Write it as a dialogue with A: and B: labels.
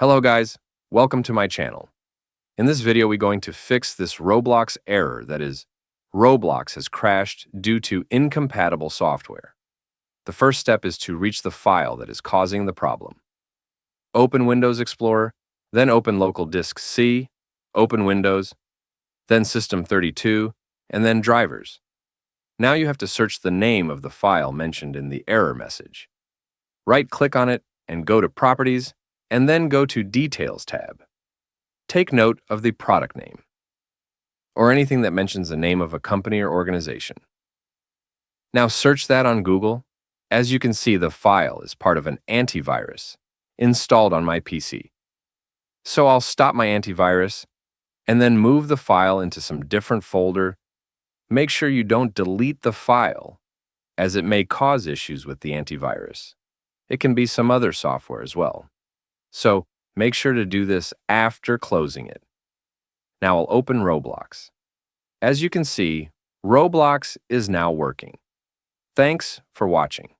A: Hello guys, welcome to my channel. In this video, we're going to fix this Roblox error, that is, Roblox has crashed due to incompatible software. The first step is to reach the file that is causing the problem. Open Windows Explorer, then open local disk C, open Windows, then System32, and then drivers. Now you have to search the name of the file mentioned in the error message. Right-click on it and go to Properties, and then go to Details tab. Take note of the product name, or anything that mentions the name of a company or organization. Now search that on Google. As you can see, the file is part of an antivirus installed on my PC. So I'll stop my antivirus and then move the file into some different folder. Make sure you don't delete the file, as it may cause issues with the antivirus. It can be some other software as well. So make sure to do this after closing it. Now I'll open Roblox. As you can see, Roblox is now working. Thanks for watching.